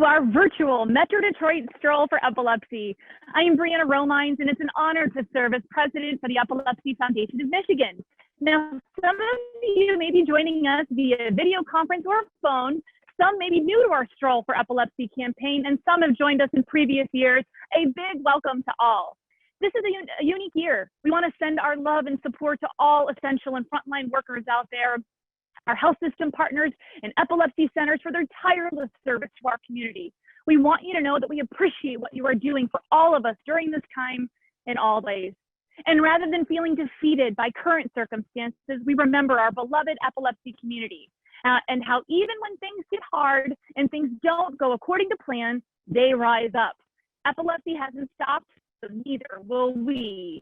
our virtual Metro Detroit Stroll for Epilepsy. I am Brianna Romines, and it's an honor to serve as president for the Epilepsy Foundation of Michigan. Now, some of you may be joining us via video conference or phone. Some may be new to our Stroll for Epilepsy campaign, and some have joined us in previous years. A big welcome to all. This is a unique year. We want to send our love and support to all essential and frontline workers out there, our health system partners and epilepsy centers for their tireless service to our community. We want you to know that we appreciate what you are doing for all of us during this time in all ways. And rather than feeling defeated by current circumstances, we remember our beloved epilepsy community and how even when things get hard and things don't go according to plan, they rise up. Epilepsy hasn't stopped, so neither will we.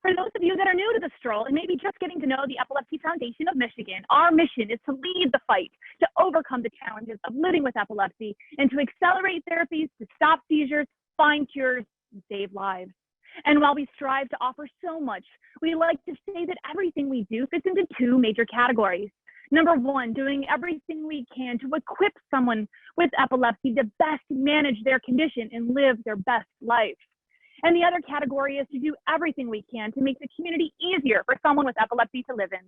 For those of you that are new to the Stroll and maybe just getting to know the Epilepsy Foundation of Michigan, our mission is to lead the fight to overcome the challenges of living with epilepsy and to accelerate therapies to stop seizures, find cures, and save lives. And while we strive to offer so much, we like to say that everything we do fits into two major categories. Number one, doing everything we can to equip someone with epilepsy to best manage their condition and live their best life. And the other category is to do everything we can to make the community easier for someone with epilepsy to live in.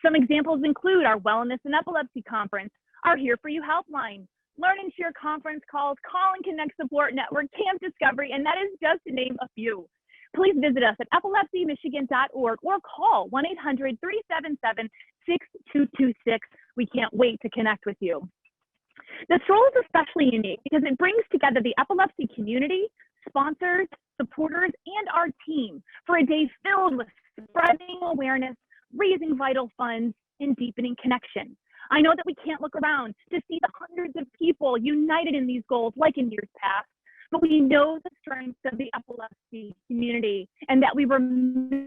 Some examples include our Wellness and Epilepsy Conference, our Here For You helpline, Learn and Share conference calls, Call and Connect support network, Camp Discovery, and that is just to name a few. Please visit us at epilepsymichigan.org or call 1-800-377-6226. We can't wait to connect with you. The Stroll is especially unique because it brings together the epilepsy community, sponsors, supporters, and our team for a day filled with spreading awareness, raising vital funds, and deepening connection. I know that we can't look around to see the hundreds of people united in these goals like in years past, but we know the strength of the epilepsy community and that we remain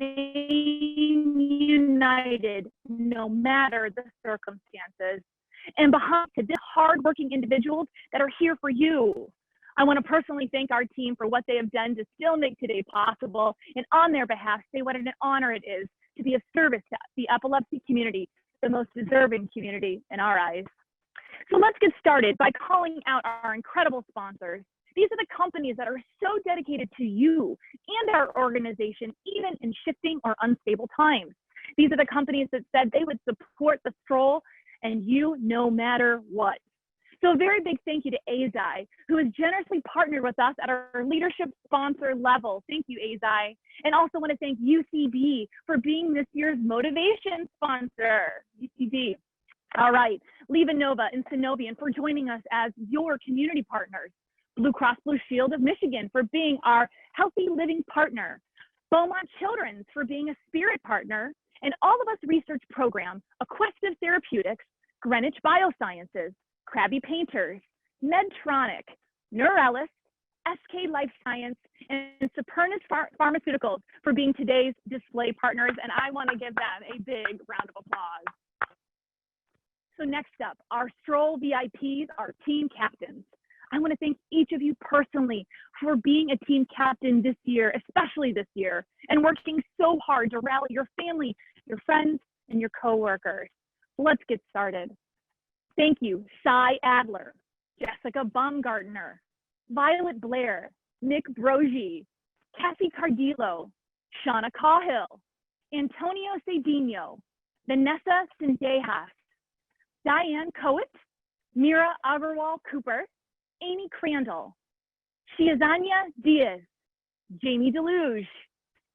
united no matter the circumstances. And behind the hardworking individuals that are here for you, I want to personally thank our team for what they have done to still make today possible, and on their behalf, say what an honor it is to be of service to the epilepsy community, the most deserving community in our eyes. So let's get started by calling out our incredible sponsors. These are the companies that are so dedicated to you and our organization, even in shifting or unstable times. These are the companies that said they would support the Stroll and you no matter what. So a very big thank you to AZI, who has generously partnered with us at our leadership sponsor level. Thank you, AZI. And also want to thank UCB for being this year's motivation sponsor, UCB. All right, LivaNova and Synovian for joining us as your community partners. Blue Cross Blue Shield of Michigan for being our healthy living partner. Beaumont Children's for being a spirit partner. And All of Us Research Program, Aquestive Therapeutics, Greenwich Biosciences, Krabby Painters, Medtronic, Neurelis, SK Life Science, and Supernus Pharmaceuticals for being today's display partners. And I want to give them a big round of applause. So next up, our Stroll VIPs, our team captains. I want to thank each of you personally for being a team captain this year, especially this year, and working so hard to rally your family, your friends, and your coworkers. Let's get started. Thank you, Cy Adler, Jessica Baumgartner, Violet Blair, Nick Brogy, Cassie Cardillo, Shauna Cahill, Antonio Cedinho, Vanessa Sendejas, Diane Coet, Mira Agarwal Cooper, Amy Crandall, Shiazania Diaz, Jamie Deluge,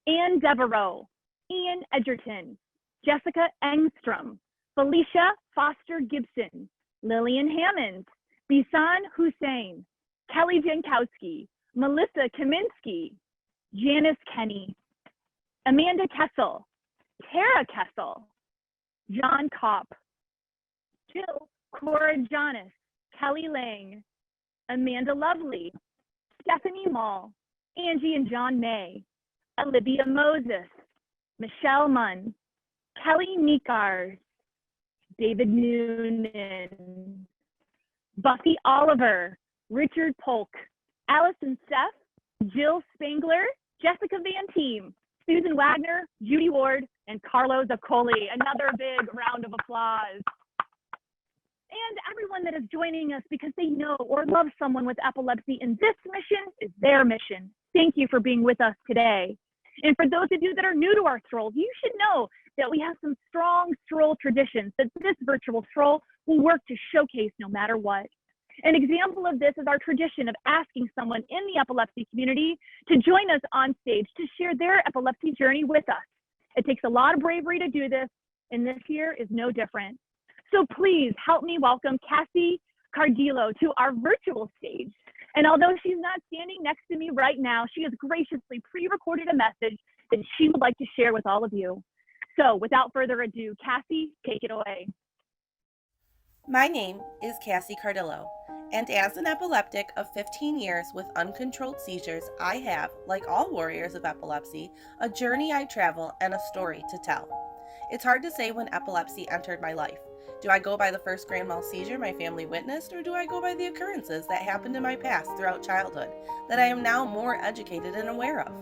Ann Devereaux, Ian Edgerton, Jessica Engstrom, Felicia Foster Gibson, Lillian Hammond, Bisan Hussein, Kelly Jankowski, Melissa Kaminsky, Janice Kenny, Amanda Kessel, Tara Kessel, John Kopp, Jill Cora Jonas, Kelly Lang, Amanda Lovely, Stephanie Mall, Angie and John May, Olivia Moses, Michelle Munn, Kelly Meekars, David Noonan, Buffy Oliver, Richard Polk, Allison Steph, Jill Spangler, Jessica Van Team, Susan Wagner, Judy Ward, and Carlo Zaccoli. Another big round of applause. and everyone that is joining us because they know or love someone with epilepsy, and this mission is their mission. Thank you for being with us today. And for those of you that are new to our stroll, you should know that we have some strong stroll traditions that this virtual stroll will work to showcase no matter what. An example of this is our tradition of asking someone in the epilepsy community to join us on stage to share their epilepsy journey with us. It takes a lot of bravery to do this, and this year is no different. So please help me welcome Cassie Cardillo to our virtual stage. And although she's not standing next to me right now, she has graciously pre-recorded a message that she would like to share with all of you. So without further ado, Cassie, take it away. My name is Cassie Cardillo, and as an epileptic of 15 years with uncontrolled seizures, I have, like all warriors of epilepsy, a journey I travel and a story to tell. It's hard to say when epilepsy entered my life. Do I go by the first grand mal seizure my family witnessed, or do I go by the occurrences that happened in my past throughout childhood that I am now more educated and aware of?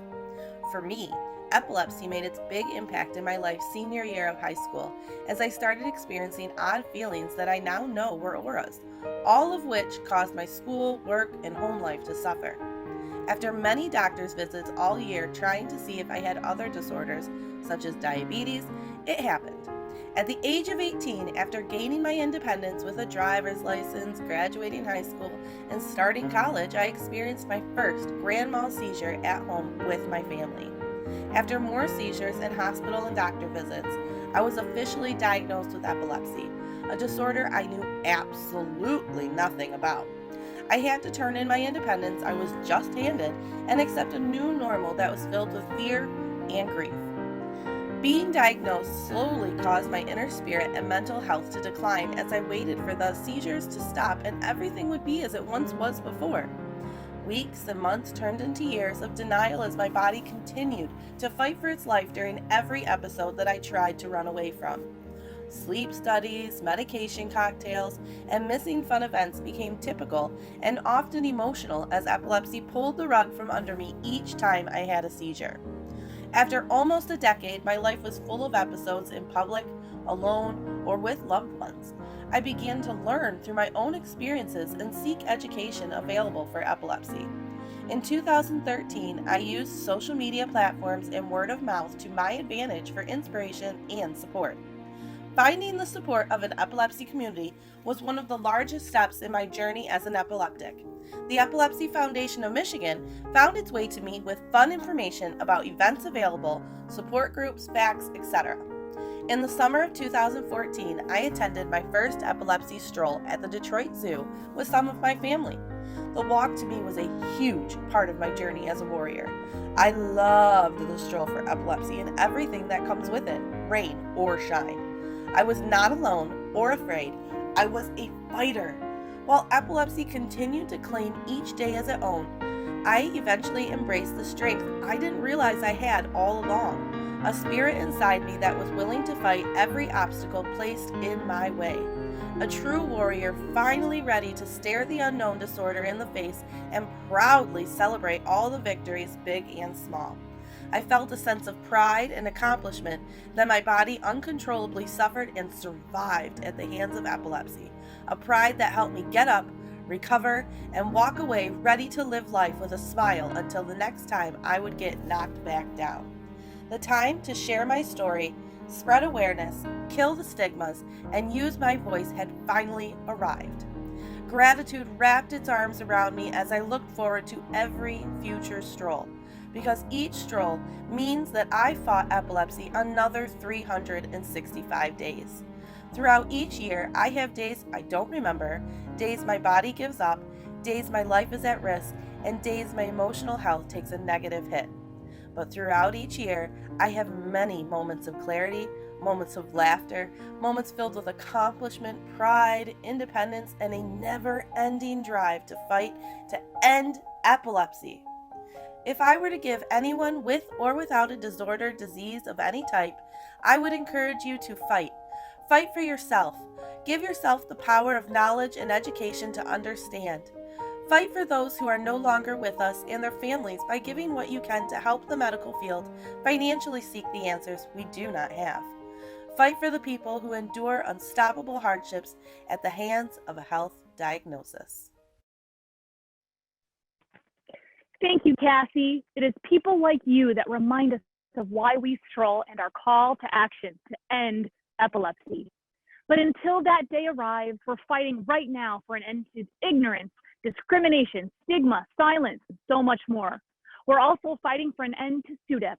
For me, epilepsy made its big impact in my life senior year of high school as I started experiencing odd feelings that I now know were auras, all of which caused my school, work, and home life to suffer. After many doctor's visits all year trying to see if I had other disorders, such as diabetes, it happened. At the age of 18, after gaining my independence with a driver's license, graduating high school, and starting college, I experienced my first grand mal seizure at home with my family. After more seizures and hospital and doctor visits, I was officially diagnosed with epilepsy, a disorder I knew absolutely nothing about. I had to turn in my independence I was just handed and accept a new normal that was filled with fear and grief. Being diagnosed slowly caused my inner spirit and mental health to decline as I waited for the seizures to stop and everything would be as it once was before. Weeks and months turned into years of denial as my body continued to fight for its life during every episode that I tried to run away from. Sleep studies, medication cocktails, and missing fun events became typical and often emotional as epilepsy pulled the rug from under me each time I had a seizure. After almost a decade, my life was full of episodes in public, alone, or with loved ones. I began to learn through my own experiences and seek education available for epilepsy. In 2013, I used social media platforms and word of mouth to my advantage for inspiration and support. Finding the support of an epilepsy community was one of the largest steps in my journey as an epileptic. The Epilepsy Foundation of Michigan found its way to me with fun information about events available, support groups, facts, etc. In the summer of 2014, I attended my first epilepsy stroll at the Detroit Zoo with some of my family. The walk to me was a huge part of my journey as a warrior. I loved the stroll for epilepsy and everything that comes with it, rain or shine. I was not alone or afraid. I was a fighter. While epilepsy continued to claim each day as its own, I eventually embraced the strength I didn't realize I had all along, a spirit inside me that was willing to fight every obstacle placed in my way. A true warrior finally ready to stare the unknown disorder in the face and proudly celebrate all the victories, big and small. I felt a sense of pride and accomplishment that my body uncontrollably suffered and survived at the hands of epilepsy. A pride that helped me get up, recover, and walk away ready to live life with a smile until the next time I would get knocked back down. The time to share my story, spread awareness, kill the stigmas, and use my voice had finally arrived. Gratitude wrapped its arms around me as I looked forward to every future stroll, because each stroll means that I fought epilepsy another 365 days. Throughout each year, I have days I don't remember, days my body gives up, days my life is at risk, and days my emotional health takes a negative hit. But throughout each year, I have many moments of clarity, moments of laughter, moments filled with accomplishment, pride, independence, and a never-ending drive to fight to end epilepsy. If I were to give anyone with or without a disorder, disease of any type, I would encourage you to fight. Fight for yourself. Give yourself the power of knowledge and education to understand. Fight for those who are no longer with us and their families by giving what you can to help the medical field financially seek the answers we do not have. Fight for the people who endure unstoppable hardships at the hands of a health diagnosis. Thank you, Cassie. It is people like you that remind us of why we stroll and our call to action to end epilepsy. But until that day arrives, we're fighting right now for an end to ignorance, discrimination, stigma, silence, and so much more. We're also fighting for an end to SUDEP.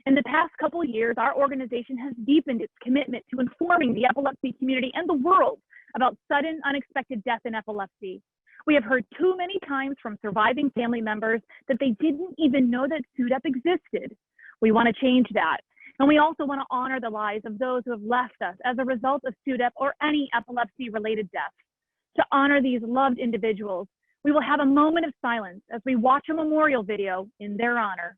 In the past couple of years, our organization has deepened its commitment to informing the epilepsy community and the world about sudden, unexpected death in epilepsy. We have heard too many times from surviving family members that they didn't even know that SUDEP existed. We want to change that. And we also want to honor the lives of those who have left us as a result of SUDEP or any epilepsy-related death. To honor these loved individuals, we will have a moment of silence as we watch a memorial video in their honor.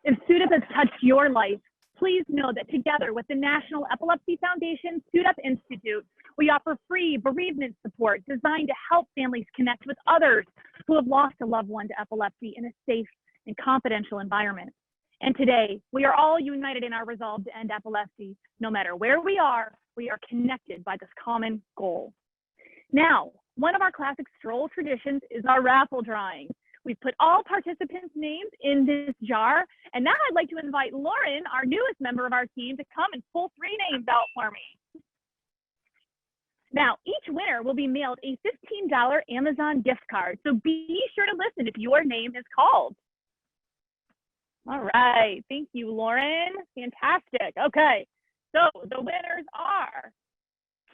If SUDEP has touched your life, please know that together with the National Epilepsy Foundation SUDEP Institute, we offer free bereavement support designed to help families connect with others who have lost a loved one to epilepsy in a safe and confidential environment. And today, we are all united in our resolve to end epilepsy. No matter where we are connected by this common goal. Now, one of our classic Stroll traditions is our raffle drawing. We've put all participants' names in this jar, and now I'd like to invite Lauren, our newest member of our team, to come and pull 3 names out for me. Now, each winner will be mailed a $15 Amazon gift card, so be sure to listen if your name is called. All right, thank you, Lauren. Fantastic. Okay, so the winners are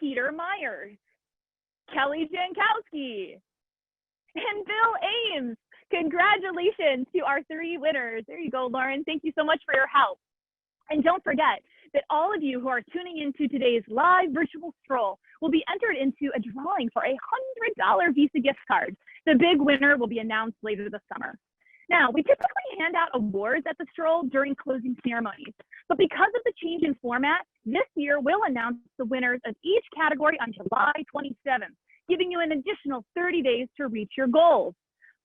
Peter Myers, Kelly Jankowski, and Bill Ames. Congratulations to our 3 winners. There you go, Lauren. Thank you so much for your help. And don't forget that all of you who are tuning into today's live virtual stroll will be entered into a drawing for a $100 Visa gift card. The big winner will be announced later this summer. Now, we typically hand out awards at the stroll during closing ceremonies, but because of the change in format, this year we'll announce the winners of each category on July 27th, giving you an additional 30 days to reach your goals.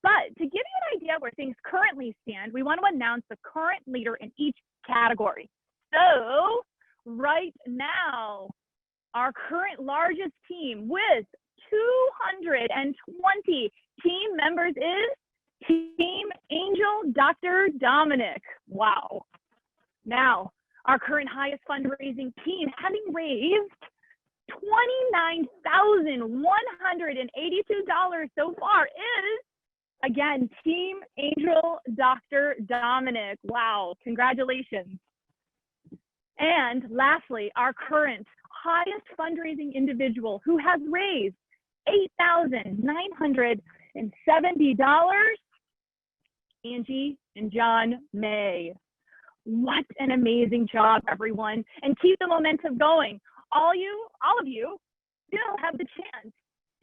But to give you an idea where things currently stand, we want to announce the current leader in each category. So right now, our current largest team with 220 team members is Team Angel Dr. Dominic. Wow. Now, our current highest fundraising team, having raised $29,182 so far, is again, Team Angel Dr. Dominic. Wow, congratulations. And lastly, our current highest fundraising individual who has raised $8,970, Angie and John May. What an amazing job, everyone. And keep the momentum going. All of you still have the chance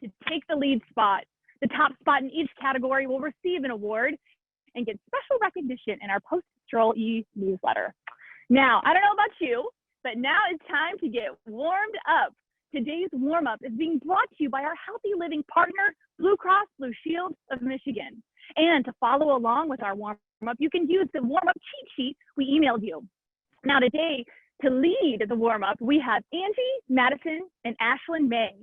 to take the lead spot. The top spot in each category will receive an award and get special recognition in our post-stroll e-newsletter. Now, I don't know about you, but now it's time to get warmed up. Today's warm-up is being brought to you by our Healthy Living partner, Blue Cross Blue Shield of Michigan. And to follow along with our warm-up, you can use the warm-up cheat sheet we emailed you. Now today, to lead the warm-up, we have Angie, Madison, and Ashlyn May.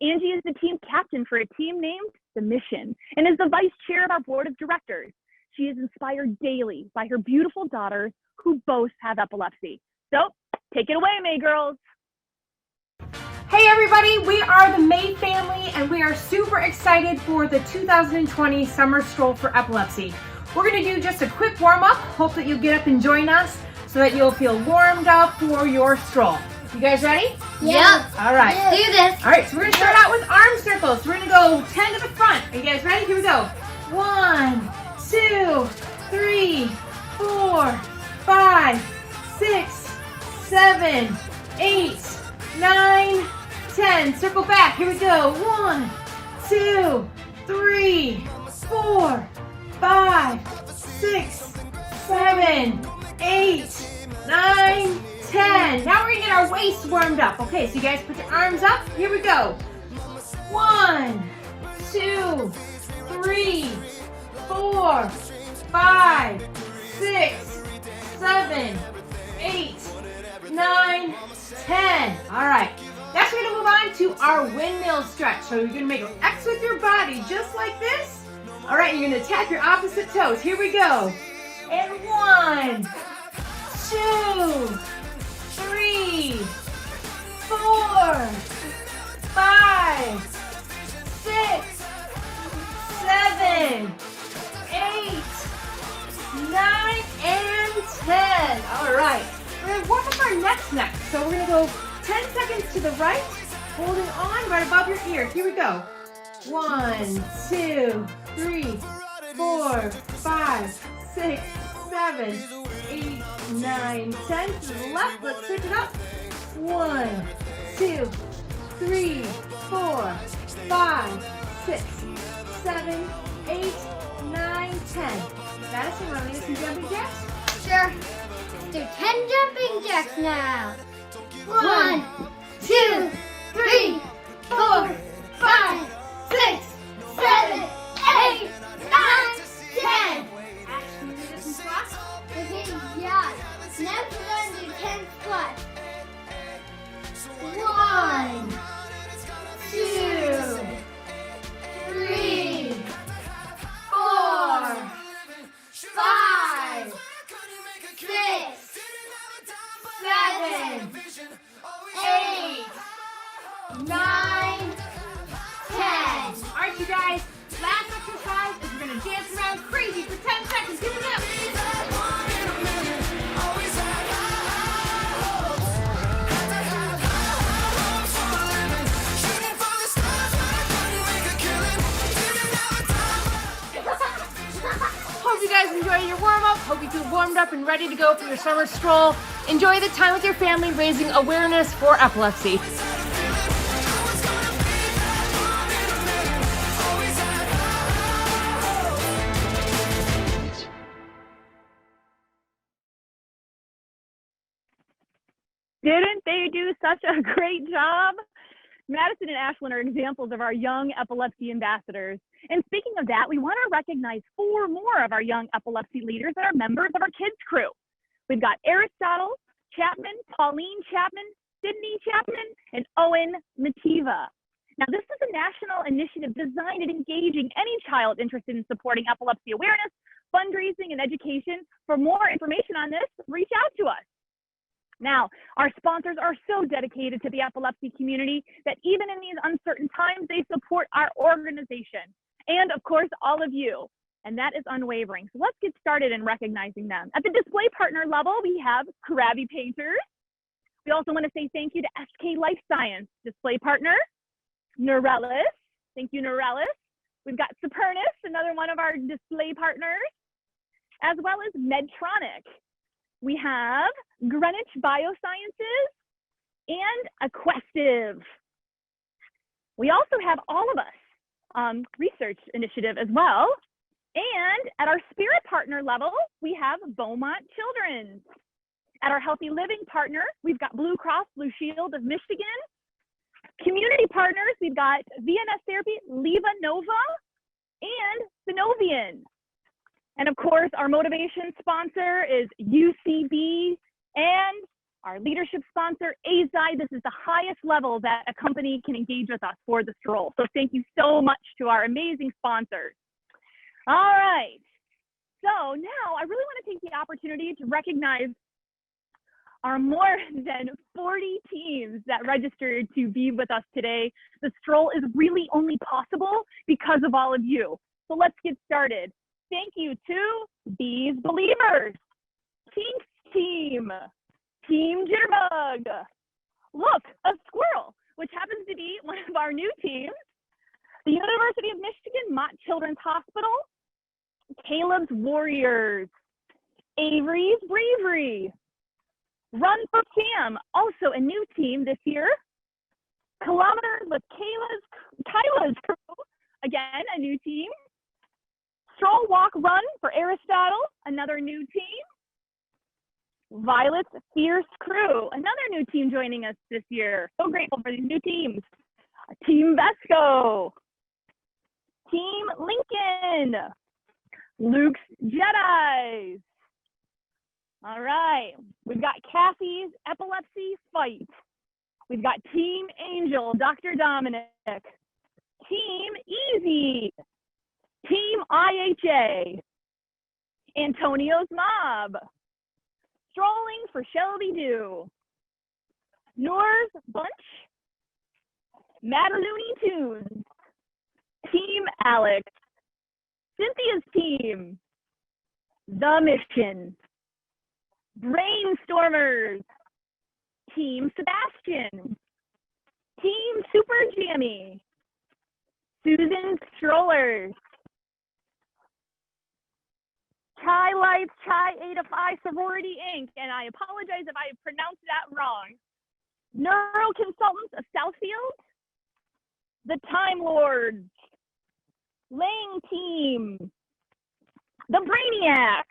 Angie is the team captain for a team named The Mission and is the vice chair of our board of directors. She is inspired daily by her beautiful daughters who both have epilepsy. So take it away, May girls. Hey everybody, we are the May family and we are super excited for the 2020 Summer Stroll for Epilepsy. We're going to do just a quick warm-up. Hope that you'll get up and join us so that you'll feel warmed up for your stroll. You guys ready? Yeah. All right. Let's do this. All right, so we're going to start out with arm circles. We're going to go 10 to the front. Are you guys ready? Here we go. 1, 2, 3, 4, 5, 6, 7, 8, 9, 10. Circle back. Here we go. 1, 2, 3, 4, 5, 6, 7, 8, 9, 10. Now we're gonna get our waist warmed up. Okay, so you guys put your arms up. Here we go. 1, 2, 3, 4, 5, 6, 7, 8, 9, 10. All right. Next, we're gonna move on to our windmill stretch. So you're gonna make an X with your body, just like this. All right, you're gonna tap your opposite toes. Here we go. And 1, 2, 3, 4, 5, 6, 7, 8, 9, and 10. All right. We're going to warm up our necks next. So we're going to go 10 seconds to the right, holding on right above your ear. Here we go. 1, 2, 3, 4, 5, 6, 7, 8, 9, 10. To the left, let's switch it up. 1, 2, 3, 4, 5, 6, 7, 8, 9, 10. Madison, want to lead us some jumping jacks? Sure. Do 10 jumping jacks now. 1, 2, 3, 4, 5, 6, 7, 8, 9, 10. Action, do some squats? Okay, yeah. Next we're going to do 10 squats. 1, 2, 9, 10. All right, you guys, last exercise is we're gonna dance around crazy for 10 seconds. Here we go. Hope you guys enjoy your warm-up. Hope you feel warmed up and ready to go for your summer stroll. Enjoy the time with your family raising awareness for epilepsy. Didn't they do such a great job? Madison and Ashlyn are examples of our young epilepsy ambassadors. And speaking of that, we want to recognize 4 more of our young epilepsy leaders that are members of our kids crew. We've got Aristotle Chapman, Pauline Chapman, Sydney Chapman, and Owen Mativa. Now, this is a national initiative designed at engaging any child interested in supporting epilepsy awareness, fundraising, and education. For more information on this, reach out to us. Now, our sponsors are so dedicated to the epilepsy community that even in these uncertain times, they support our organization and, of course, all of you. And that is unwavering. So let's get started in recognizing them. At the display partner level, we have Krabby Painters. We also want to say thank you to SK Life Science, display partner, Neurelis. Thank you, Neurelis. We've got Supernus, another one of our display partners, as well as Medtronic. We have Greenwich Biosciences and Aquestive. We also have All of Us research initiative as well. And at our spirit partner level, we have Beaumont Children's. At our healthy living partner, we've got Blue Cross Blue Shield of Michigan. Community partners, we've got VNS Therapy, Leva Nova, and Synovian. And of course, our motivation sponsor is UCB, and our leadership sponsor, AZI. This is the highest level that a company can engage with us for the stroll. So thank you so much to our amazing sponsors. All right, so now I really want to take the opportunity to recognize our more than 40 teams that registered to be with us today. The stroll is really only possible because of all of you. So let's get started. Thank you to These Believers, Tinks Team, Team Jitterbug, look, a squirrel, which happens to be one of our new teams, the University of Michigan Mott Children's Hospital, Caleb's Warriors, Avery's Bravery, Run for Cam, also a new team this year, Kilometers with Kyla's crew, again, a new team, Stroll, Walk, Run for Aristotle, another new team, Violet's Fierce Crew, another new team joining us this year. So grateful for these new teams. Team Vesco, Team Lincoln, Luke's Jedis. All right, we've got Cassie's Epilepsy Fight. We've got Team Angel, Dr. Dominic, Team Easy, Team IHA, Antonio's Mob, Strolling for Shelby Dew, Noor's Bunch, Madaloony Tunes, Team Alex, Cynthia's Team, The Mission, Brainstormers, Team Sebastian, Team Super Jammy, Susan Strollers, Chi Lights, Chi Eta Phi Sorority Inc., and I apologize if I pronounced that wrong. Neuro Consultants of Southfield, the Time Lords, Lang Team, the Brainiacs,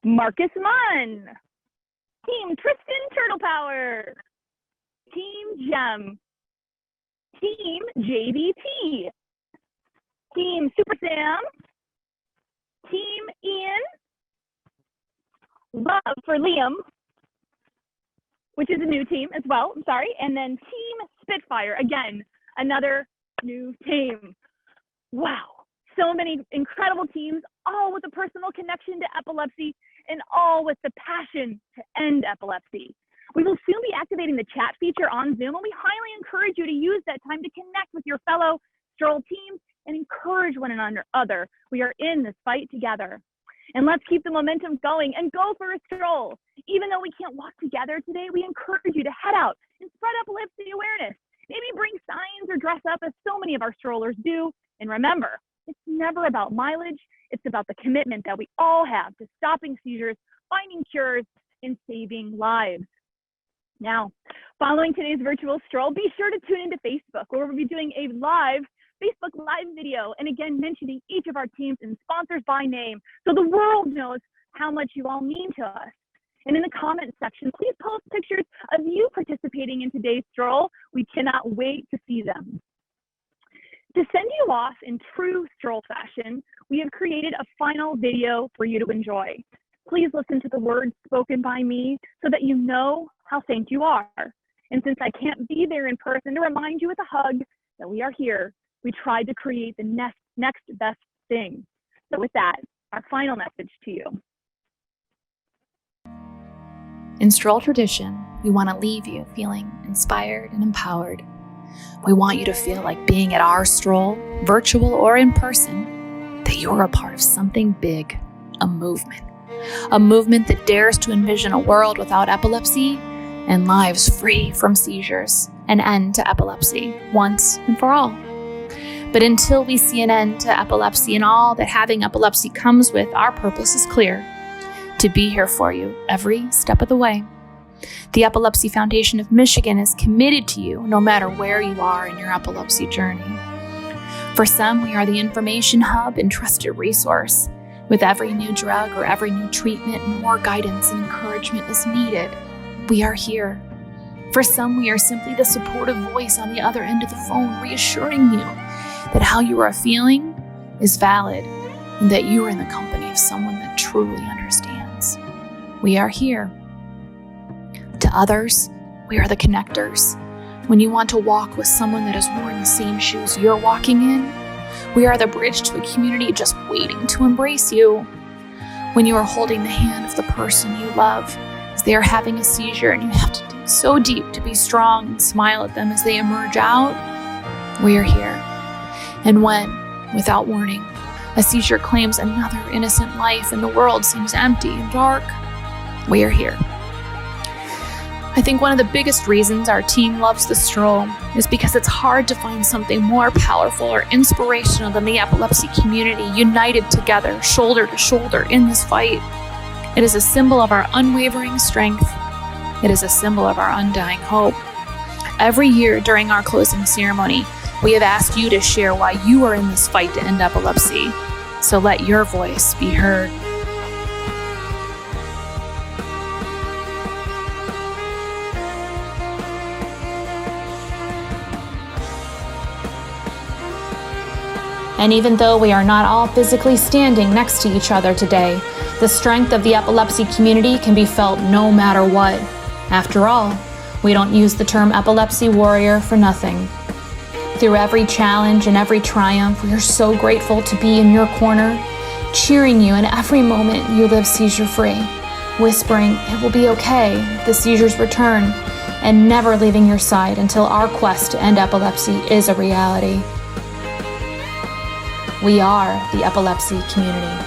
Marcus Munn, Team Tristan Turtle Power, Team Gem, Team JBT, Team Super Sam, Team Ian, Love for Liam, which is a new team as well, I'm sorry, and then Team Spitfire, again, another new team. Wow, so many incredible teams, all with a personal connection to epilepsy and all with the passion to end epilepsy. We will soon be activating the chat feature on Zoom, and we highly encourage you to use that time to connect with your fellow Stroll teams and encourage one another. We are in this fight together. And let's keep the momentum going and go for a stroll. Even though we can't walk together today, we encourage you to head out and spread epilepsy awareness. Maybe bring signs or dress up as so many of our strollers do. And remember, it's never about mileage. It's about the commitment that we all have to stopping seizures, finding cures, and saving lives. Now, following today's virtual stroll, be sure to tune into Facebook, where we'll be doing a Facebook Live video, and again, mentioning each of our teams and sponsors by name so the world knows how much you all mean to us. And in the comment section, please post pictures of you participating in today's stroll. We cannot wait to see them. To send you off in true stroll fashion, we have created a final video for you to enjoy. Please listen to the words spoken by me so that you know how thanked you are. And since I can't be there in person to remind you with a hug that we are here, we tried to create the next best thing. So with that, our final message to you. In Stroll tradition, we want to leave you feeling inspired and empowered. We want you to feel like being at our stroll, virtual or in person, that you are a part of something big, a movement that dares to envision a world without epilepsy and lives free from seizures, an end to epilepsy once and for all. But until we see an end to epilepsy and all that having epilepsy comes with, our purpose is clear: to be here for you every step of the way. The Epilepsy Foundation of Michigan is committed to you no matter where you are in your epilepsy journey. For some, we are the information hub and trusted resource. With every new drug or every new treatment, more guidance and encouragement is needed. We are here. For some, we are simply the supportive voice on the other end of the phone, reassuring you that how you are feeling is valid and that you are in the company of someone that truly understands. We are here. To others, we are the connectors. When you want to walk with someone that has worn the same shoes you're walking in, we are the bridge to a community just waiting to embrace you. When you are holding the hand of the person you love as they are having a seizure and you have to dig so deep to be strong and smile at them as they emerge out, we are here. And when, without warning, a seizure claims another innocent life and the world seems empty and dark, we are here. I think one of the biggest reasons our team loves the stroll is because it's hard to find something more powerful or inspirational than the epilepsy community united together, shoulder to shoulder in this fight. It is a symbol of our unwavering strength. It is a symbol of our undying hope. Every year during our closing ceremony, we have asked you to share why you are in this fight to end epilepsy. So let your voice be heard. And even though we are not all physically standing next to each other today, the strength of the epilepsy community can be felt no matter what. After all, we don't use the term epilepsy warrior for nothing. Through every challenge and every triumph, we are so grateful to be in your corner, cheering you in every moment you live seizure-free, whispering, "It will be okay if the seizures return," and never leaving your side until our quest to end epilepsy is a reality. We are the epilepsy community.